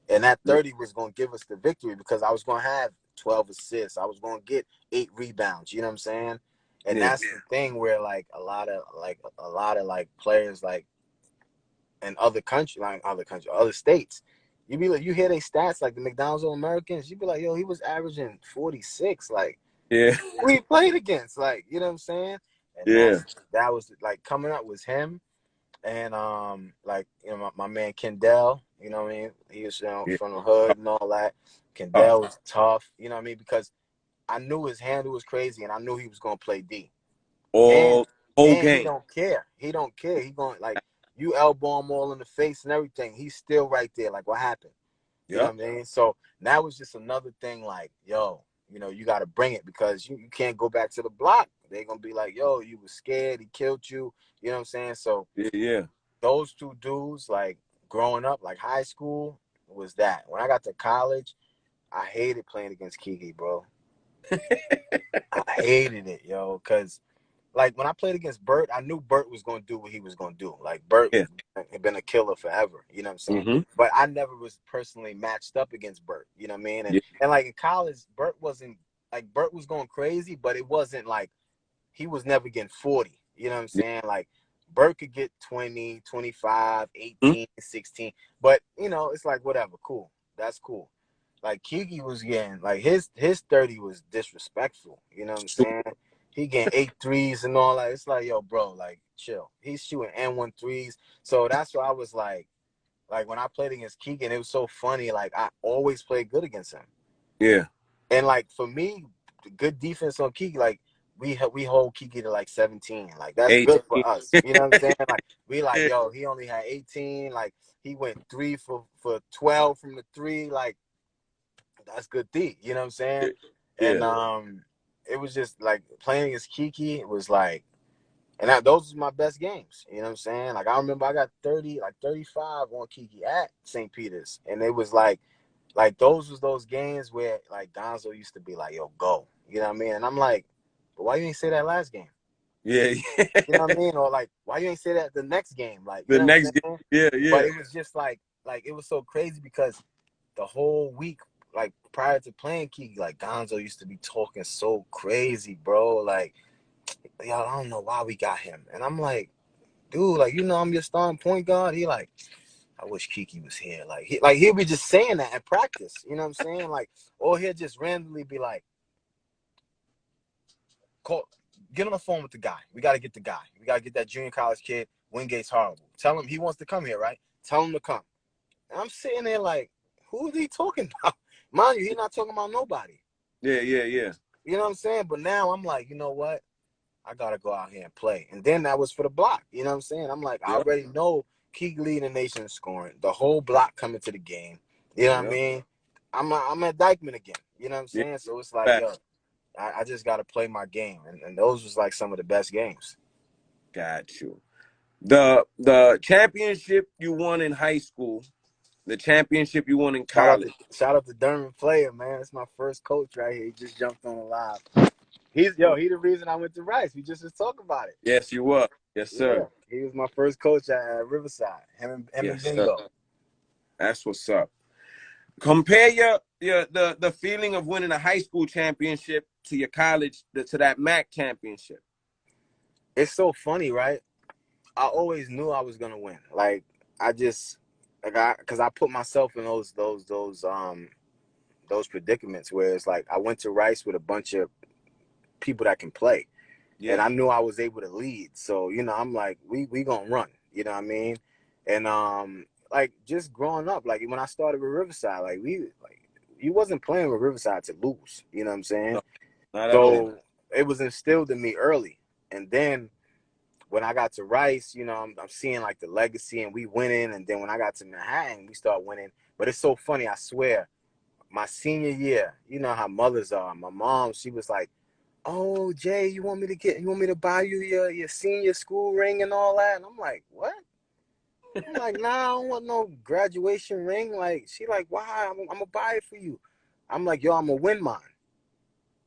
And that Yeah. 30 was gonna give us the victory because I was gonna have 12 assists. I was gonna get 8 rebounds, you know what I'm saying? And Yeah. that's the thing where like a lot of like players like in other states, you be like you hear their stats like the McDonald's All Americans, you be like, yo, he was averaging 46. Like Yeah. who he played against, like, you know what I'm saying? And Yeah. that was like coming up was him and like my man Kendall, you know what I mean? He was Yeah. from the hood and all that. Oh, Kendall was tough, you know what I mean? Because I knew his handle was crazy, and I knew he was gonna play D. And all whole he game. don't care. He don't care. He going like you elbow him all in the face and everything. He's still right there. Like what happened? You know Yep. what I mean? So that was just another thing. Like yo, you got to bring it because you can't go back to the block. They're gonna be like, yo, you was scared. He killed you. You know what I'm saying? So Yeah. Yeah. those two dudes, like growing up, like high school, was that. When I got to college, I hated playing against Kiki, bro. I hated it, yo, because like when I played against Bert, I knew Bert was gonna do what he was gonna do. Like Bert Yeah. had been a killer forever, you know what I'm saying? Mm-hmm. But I never was personally matched up against Bert, you know what I mean? And Yeah. and like in college, Bert wasn't like Bert was going crazy, but it wasn't like he was never getting 40. You know what I'm Yeah. saying? Like Bert could get 20, 25, Mm-hmm. 18, 16. But it's like whatever, cool. That's cool. Like Kiki was getting like his 30 was disrespectful. You know what I'm saying? He getting 8 threes and all that. It's like, yo, bro, like chill. He's shooting N1 threes. So that's why I was like when I played against Keegan, it was so funny. Like I always played good against him. Yeah. And like for me, the good defense on Kiki, like we hold Kiki to like 17. Like that's good 18. for us. You know what I'm saying? Like we like, Yeah. yo, he only had 18. Like he went 3 for 12 from the three. Like that's good D. You know what I'm saying? And Yeah. it was just like playing against Kiki. It was like, and those were my best games. You know what I'm saying? Like I remember I got 30, like 35 on Kiki at St. Peter's, and it was like those was those games where like Gonzo used to be like, "Yo, go," you know what I mean? And I'm like, "But why you ain't say that last game?" Yeah. You know what I mean? Or like, why you ain't say that the next game? Like, you The know what I'm next game. saying? Yeah. But Yeah. it was just like it was so crazy because the whole week, like prior to playing Kiki, like Gonzo used to be talking so crazy, bro. Like, y'all, I don't know why we got him, and I'm like, dude, like I'm your starting point guard. He like, I wish Kiki was here. Like he'll be just saying that at practice. You know what I'm saying? Like, or he'll just randomly be like, call, get on the phone with the guy. We got to get the guy. We got to get that junior college kid. Wingate's horrible. Tell him he wants to come here, right? Tell him to come. And I'm sitting there like, who is he talking about? Mind you, he's not talking about nobody. Yeah. Yeah. Yeah. You know what I'm saying? But now I'm like, you know what? I gotta go out here and play. And then that was for the block. You know what I'm saying? I'm like, I Yep. already know Key leading the nation in scoring. The whole block coming to the game. You know what I Yep. mean? I'm at Dyckman again. You know what I'm Yeah. saying? So it's like, Fact. yo, I just gotta play my game. And those was like some of the best games. Got you. The championship you won in high school, the championship you won in college. Shout out to Derman Player, man. It's my first coach right here. He just jumped on the live. He the reason I went to Rice. We just was talking about it. Yes, you were. Yes, Yeah. sir. He was my first coach at Riverside. Him and Yes, sir. Bingo. That's what's up. Compare the feeling of winning a high school championship to your college to that MAC championship. it's so funny, right? I always knew I was gonna win. Like I just because I put myself in those predicaments where it's like I went to Rice with a bunch of people that can play, and Yeah. I knew I was able to lead. So I'm like, we gonna run. You know what I mean? And like just growing up, like when I started with Riverside, like you wasn't playing with Riverside to lose. You know what I'm saying? No, not at all. So it was instilled in me early, and then when I got to Rice, I'm seeing like the legacy and we winning. And then when I got to Manhattan, we start winning. But it's so funny, I swear, my senior year, you know how mothers are. My mom, she was like, "Oh, Jay, you want me to buy you your senior school ring and all that?" And I'm like, "What?" I'm like, "Nah, I don't want no graduation ring." Like, she like, "Why? I'm gonna buy it for you." I'm like, "Yo, I'm gonna win mine."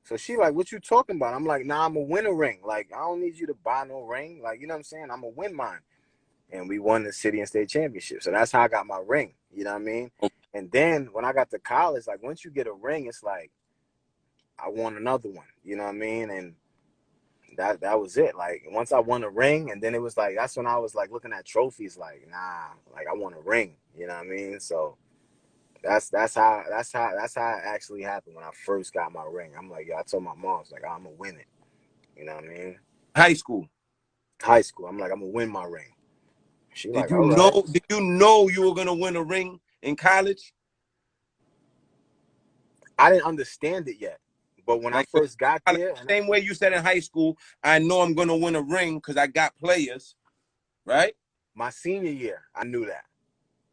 So she like, "What you talking about?" I'm like, "Nah, I'm gonna win a ring. Like, I don't need you to buy no ring. Like, you know what I'm saying? I'm gonna win mine." And we won the city and state championship. So that's how I got my ring. You know what I mean? And then when I got to college, like once you get a ring, it's like I want another one. You know what I mean? And that was it. Like once I won a ring, and then it was like that's when I was like looking at trophies, like nah, like I want a ring. You know what I mean? So that's how it actually happened when I first got my ring. I'm like, yo, I told my mom, I was like, I'm gonna win it. You know what I mean? High school. High school, I'm like, I'm gonna win my ring. She Did like, you all right. know? Did you know you were gonna win a ring in college? I didn't understand it yet, but when I Like the first got there, and same way you said in high school, I know I'm gonna win a ring because I got players, right? my senior year, I knew that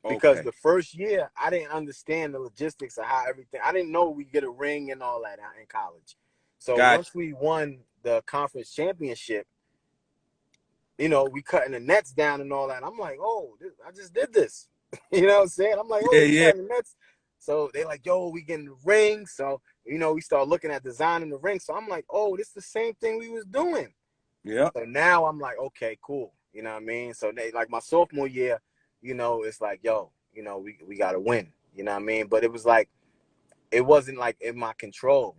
because Okay, the first year I didn't understand the logistics of how everything. I didn't know we get a ring and all that in college. So got once we won the conference championship, we cutting the nets down and all that. I'm like, oh, I just did this. You know what I'm saying? I'm like, you. oh, Yeah, we yeah, cutting the nets. So they like, yo, we getting the ring. So we start looking at designing the ring. So I'm like, oh, this is the same thing we was doing. yeah, So now I'm like, okay, cool. You know what I mean? So they like my sophomore year, it's like, yo, we gotta win. You know what I mean? But it was like it wasn't like in my control.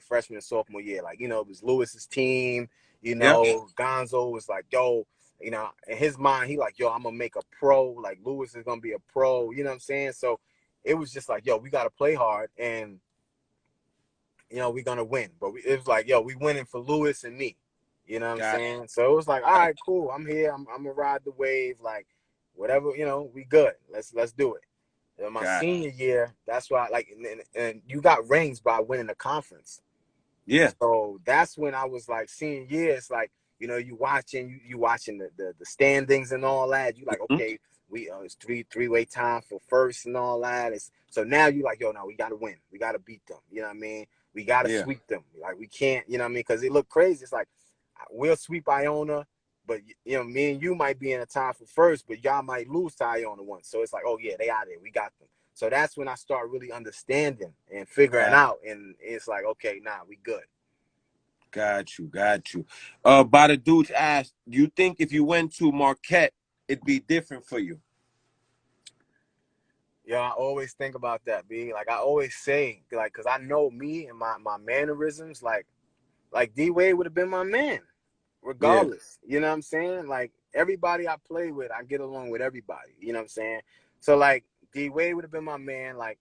Freshman and sophomore year. Like, it was Lewis's team, yeah. Gonzo was like, yo, in his mind, he like, yo, I'm gonna make a pro. Like Lewis is gonna be a pro, you know what I'm saying? So it was just like, yo, we gotta play hard and we're gonna win. But it was like, yo, we winning for Lewis and me. You know what I'm Got, saying? So it was like, all right, cool. I'm here. I'm gonna ride the wave. Like, whatever, we good. Let's do it. In my got. senior year, that's why, like, and you got rings by winning the conference. Yeah. So that's when I was like, senior year, it's like, you watching the standings and all that. You like, Mhm. okay, it's three-way time for first and all that. So now you like, yo, no, we gotta win. We gotta beat them. You know what I mean? We gotta Yeah. sweep them. Like we can't, you know what I mean? Because it looked crazy. It's like we'll sweep Iona, but me and you might be in a tie for first, but y'all might lose to Iona once. So it's like, oh yeah, they out there. We got them. So that's when I start really understanding and figuring Got, out. And it's like, okay, nah, we good. got you. Got you. By the dudes asked, do you think if you went to Marquette, it'd be different for you? Yeah, I always think about that, B. Like I always say, like, cause I know me and my mannerisms, like D Wade would have been my man, Yeah. regardless. You know what I'm saying? Like everybody I play with, I get along with everybody. You know what I'm saying? So like D Wade would have been my man, like,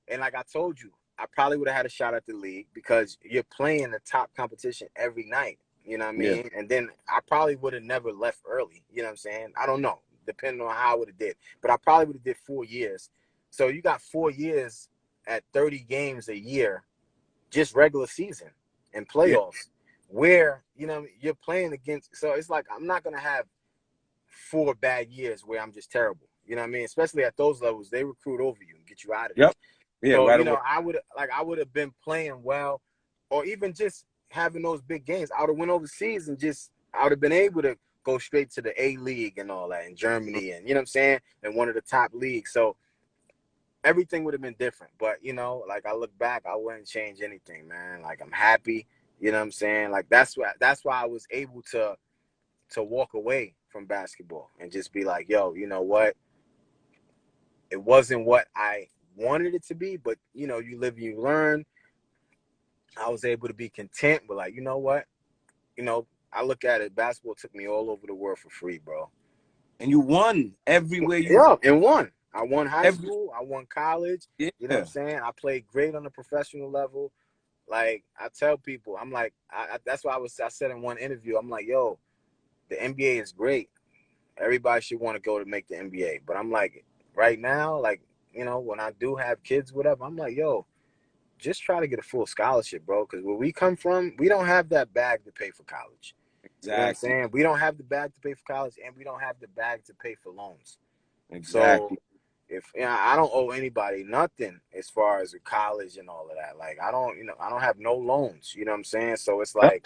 and like I told you, I probably would have had a shot at the league because you're playing the top competition every night. You know what I Yeah. mean? And then I probably would have never left early. You know what I'm saying? I don't know, depending on how I would have did, but I probably would have did 4 years. So you got 4 years at 30 games a year, just regular season and Yeah. playoffs, where you're playing against. So it's like I'm not gonna have 4 bad years where I'm just terrible. You know what I mean? Especially at those levels, they recruit over you and get you out of there. Yep. Yeah. So Right away. I would have been playing well, or even just having those big games. I would have went overseas and I would have been able to go straight to the A League and all that in Germany, and you know what I'm saying, and one of the top leagues. So everything would have been different. But like I look back, I wouldn't change anything, man. Like I'm happy. You know what I'm saying? Like that's why I was able to walk away from basketball and just be like, yo, you know what? It wasn't what I wanted it to be, but you live and you learn. I was able to be content with like, you know what? I look at it, basketball took me all over the world for free, bro. And you won everywhere you Yeah, and won. I won high every school. I won college. You know what I'm yeah. saying? I played great on the professional level. Like I tell people, I'm like, that's why I said in one interview, I'm like, yo, the NBA is great. Everybody should want to go to make the NBA. But I'm like, right now, like, you know, when I do have kids, whatever, I'm like, yo, just try to get a full scholarship, bro. Because where we come from, we don't have that bag to pay for college. You know what I'm Exactly. saying? We don't have the bag to pay for college, and we don't have the bag to pay for loans. So Exactly. if you know, I don't owe anybody nothing as far as college and all of that. Like I don't, you know, I don't have no loans. You know what I'm saying? So it's Yep. like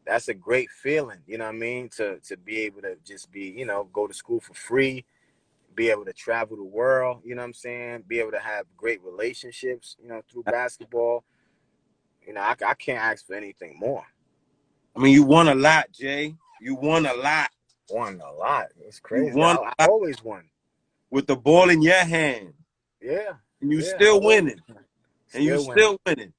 that's a great feeling. You know what I mean? To be able to just be, you know, go to school for free, be able to travel the world. You know what I'm saying? Be able to have great relationships. You know, through basketball. You know, I can't ask for anything more. I mean, you won a lot, Jay. You won a lot. Won a lot. It's You crazy. won I a lot always won. with the ball in your hand. Yeah, And you yeah. I still always winning. And you still winning. still winning.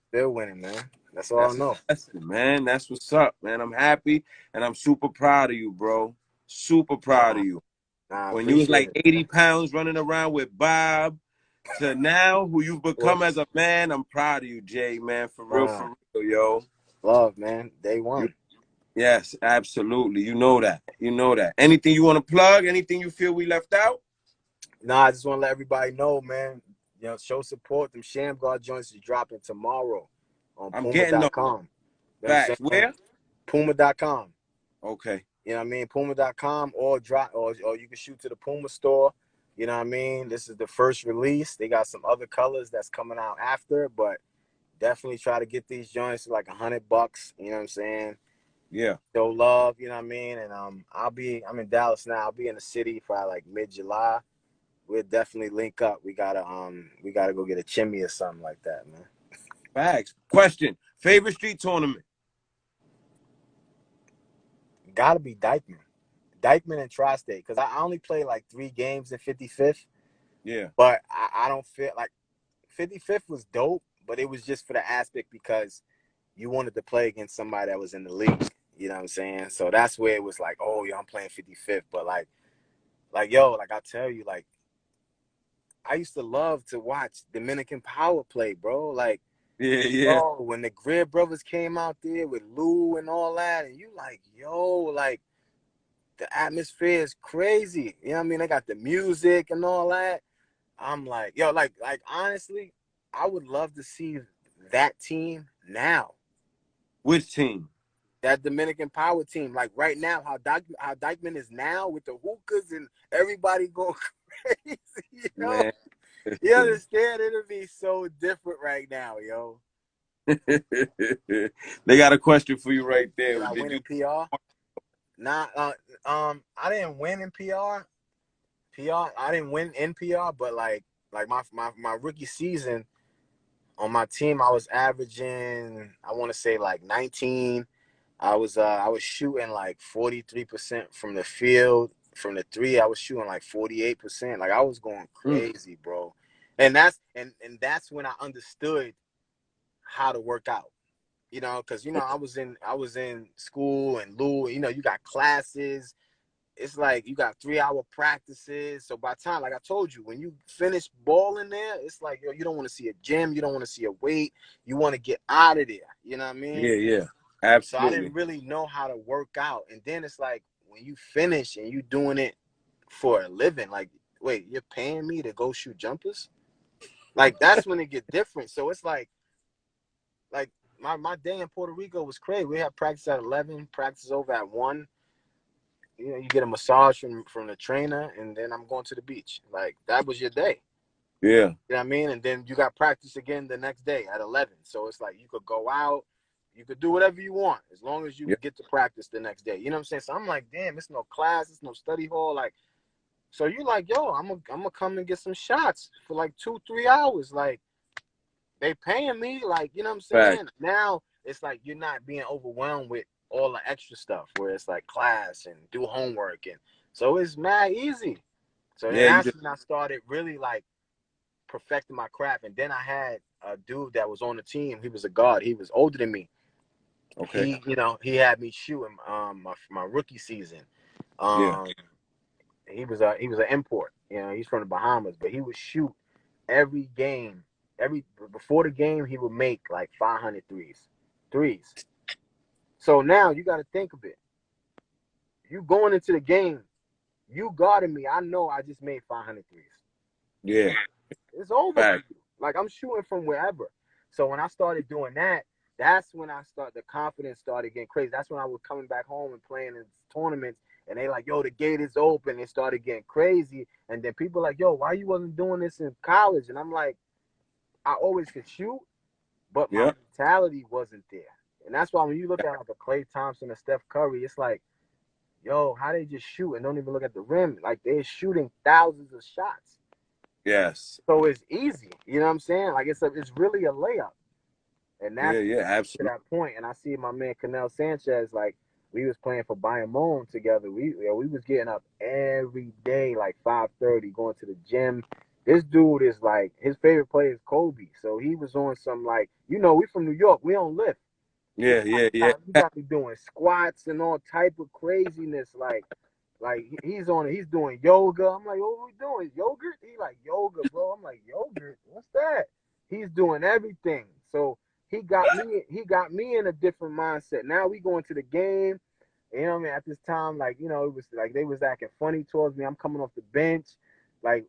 Still winning, man. That's all I That's a know. blessing, man. That's what's up, man. I'm happy and I'm super proud of you, bro. Super proud Nah, of you. nah, I When you was appreciate like it. 80 pounds running around with Bob to now who you've Well, become as a man, I'm proud of you, Jay, man. nah, For real, yo. love, man. Day You, one. yes, absolutely. You know that. You know that. Anything you want to plug? Anything you feel we left out? Nah, I just want to let everybody know, man. You know, show support. Them Sham Guard joints is dropping tomorrow on I'm getting those Puma.com. You know what I'm facts. saying? Where? Puma.com. Okay. You know what I mean? Puma.com or you can shoot to the Puma store. You know what I mean? This is the first release. They got some other colors that's coming out after, but definitely try to get these joints to like $100. You know what I'm saying? Yeah. Show love, you know what I mean? And I'm in Dallas now. I'll be in the city for like mid-July. We'll definitely link up. We gotta go get a chimney or something like that, man. Facts. Question. Favorite street tournament? Gotta be Dyckman. Dyckman and Tri-State. Because I only played like 3 games in 55th, Yeah. but I don't feel like 55th was dope, but it was just for the aspect because you wanted to play against somebody that was in the league. You know what I'm saying? So that's where it was like, oh, yo, I'm playing 55th. But yo, like I tell you, like I used to love to watch Dominican Power play, bro. Like, Yeah, yeah. yo, when the Greer brothers came out there with Lou and all that, and you like, yo, like the atmosphere is crazy. You know what I mean? They got the music and all that. I'm like, yo, like honestly, I would love to see that team now. Which team? That Dominican Power team, like right now, how Dyckman is now with the hookahs and everybody going crazy, you know? Man. You understand? It'll be so different right now, yo. They got a question for you right there. Did I Did win you in PR? Nah, I didn't win in PR. I didn't win in PR, but like my rookie season on my team, I was averaging, I want to say like 19. I was shooting like 43% from the field. From the three, I was shooting like 48%. Like I was going mm, crazy, bro. And that's when I understood how to work out. You know, because I was in school and Lou, you know, you got classes. It's like you got 3 hour practices. So by the time, like I told you, when you finish balling there, it's like, yo, you don't want to see a gym, you don't want to see a weight, you want to get out of there. You know what I mean? yeah, yeah. So I Absolutely. didn't really know how to work out. And then it's like when you finish and you doing it for a living, like, wait, you're paying me to go shoot jumpers? Like that's when it get different. So it's like my day in Puerto Rico was crazy. We had practice at 11, practice over at 1. You know, you get a massage from the trainer, and then I'm going to the beach. Like that was your day. Yeah. You know what I mean? And then you got practice again the next day at 11. So it's like you could go out, you could do whatever you want as long as you Yeah. get to practice the next day. You know what I'm saying? So I'm like, damn, it's no class, it's no study hall. Like, so you're like, yo, I'm gonna come and get some shots for like 2-3 hours. Like they paying me, like, you know what I'm Fact. saying? Now it's like you're not being overwhelmed with all the extra stuff where it's like class and do homework, and so it's mad easy. So then Yeah, you that's just when I started really like perfecting my craft. And then I had a dude that was on the team. He was a guard. He was older than me. Okay. He had me shooting my rookie season. Yeah. Um, he was an import. He's from the Bahamas, but he would shoot every game. Before the game, he would make like 500 threes. So now you got to think of it. You going into the game, you guarding me. I know I just made 500 threes. Yeah. It's over for Fact. you. Like I'm shooting from wherever. So when I started doing that, that's when the confidence started getting crazy. That's when I was coming back home and playing in tournaments, and they like, yo, the gate is open. It started getting crazy, and then people like, yo, why you wasn't doing this in college? And I'm like, I always could shoot, but my Yeah. mentality wasn't there. And that's why when you look at like a Klay Thompson or Steph Curry, it's like, yo, how they just shoot and don't even look at the rim? Like they're shooting thousands of shots. Yes. So it's easy. You know what I'm saying? Like it's really a layup. And Yeah. that's Yeah. to Absolutely. that point. And I see my man Canel Sanchez, like we was playing for Bayamon together. We was getting up every day, like 5:30, going to the gym. This dude is like his favorite player is Kobe. So he was on some like, we from New York, we don't lift. He Yeah. Yeah. got, Yeah. he got me doing squats and all type of craziness. Like he's doing yoga. I'm like, what are we doing? Yogurt? He like yoga, bro. I'm like, yogurt? What's that? He's doing everything. So he got me in a different mindset. Now we going to the game. You know what I mean? At this time, like, it was like they was acting funny towards me. I'm coming off the bench. Like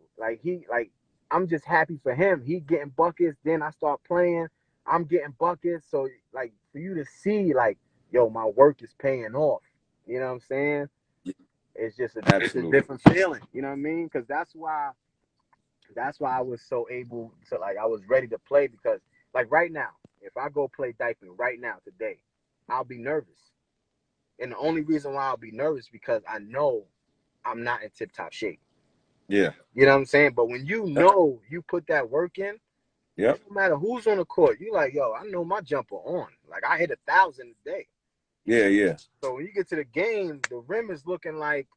I'm just happy for him. He getting buckets. Then I start playing. I'm getting buckets. So like for you to see like, yo, my work is paying off. You know what I'm saying? It's a Absolutely. different feeling. You know what I mean? Because that's why I was so able to, like, I was ready to play because like right now, if I go play Dyckman right now today, I'll be nervous. And the only reason why I'll be nervous because I know I'm not in tip top shape. Yeah. You know what I'm saying? But when you Yep. know you put that work in, Yep. it don't matter who's on the court. You like, yo, I know my jumper on. Like I hit 1,000 a day. Yeah. Yeah. So when you get to the game, the rim is looking like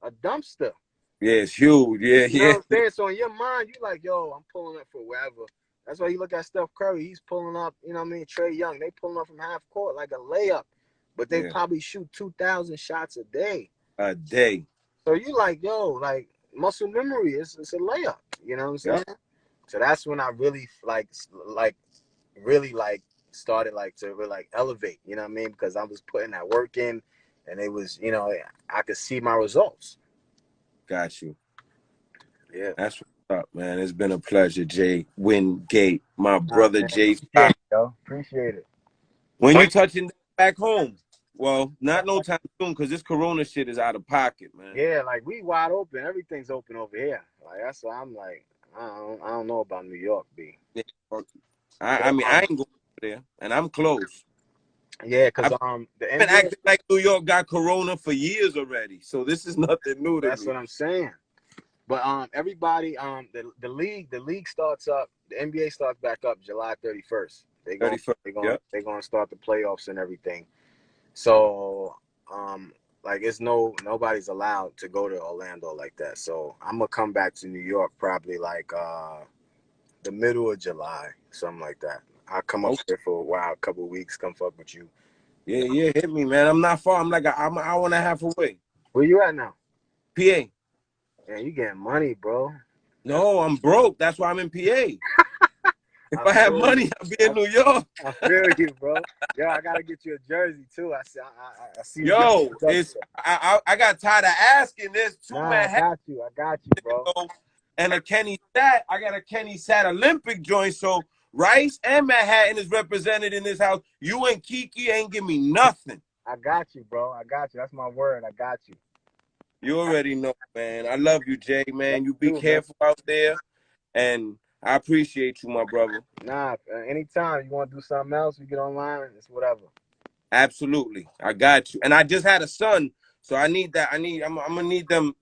a dumpster. Yeah. It's huge. Yeah. You know what Yeah. I'm saying? So in your mind, you like, yo, I'm pulling up for wherever. That's why you look at Steph Curry. He's pulling up, you know what I mean? Trey Young, they pulling up from half court like a layup. But they Yeah. probably shoot 2,000 shots a day. A day. So you like, yo, like muscle memory, it's a layup. You know what I'm saying? Yep. So that's when I really really started like to really like elevate, you know what I mean? Because I was putting that work in and it was, I could see my results. Got you. Yeah. That's what's up, man. It's been a pleasure, Jay Wingate, my Nah, brother man, Jay appreciate Scott. it, yo. Appreciate it. When you touching back home? Well, not no time soon, because this Corona shit is out of pocket, man. Yeah, like we wide open. Everything's open over here. Like that's why I'm like, I don't know about New York, B. Yeah. So I mean, I ain't going there, and I'm close. yeah, cause I've the been NBA. acting like New York got Corona for years already, so this is nothing new to That's me. what I'm saying. But everybody the league starts up. The NBA starts back up July 31st. They going 31st. they going Yep. they going to start the playoffs and everything. So like it's nobody's allowed to go to Orlando like that. So I'm gonna come back to New York probably like the middle of July, something like that. I'll come up Okay. here for a while, a couple of weeks, come fuck with you. Yeah, yeah, hit me, man. I'm not far. I'm an hour and a half away. Where you at now? PA. Man, you getting money, bro. That's No, I'm broke. That's why I'm in PA. If I I had feel money, you. I'd be in New York. I feel you, bro. Yo, I gotta get you a jersey too. I see you got Yo, up it's there. I got tired of asking. There's two Nah, Manhattan I got you, bro. and a Kenny Sat. I got a Kenny Sat Olympic joint. So Rice and Manhattan is represented in this house. You and Kiki ain't give me nothing. I got you, bro. I got you. That's my word. I got you. You already know, man. I love you, Jay, Love man. You be you too, man. careful out there, and I appreciate you, my brother. Nah, anytime you want to do something else, we get online. It's whatever. Absolutely, I got you. And I just had a son, so I need that. I'm gonna need them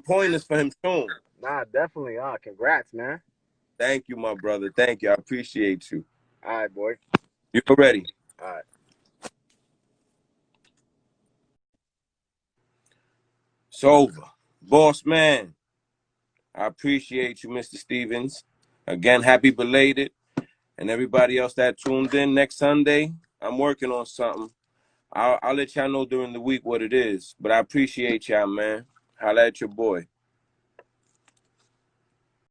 pointers for him soon. Nah, definitely. Congrats, man. Thank you, my brother. Thank you. I appreciate you. All right, boy. You ready? All right. It's over. Boss man, I appreciate you, Mr. Stevens. Again, happy belated. And everybody else that tuned in next Sunday, I'm working on something. I'll let y'all know during the week what it is. But I appreciate y'all, man. Holla at your boy.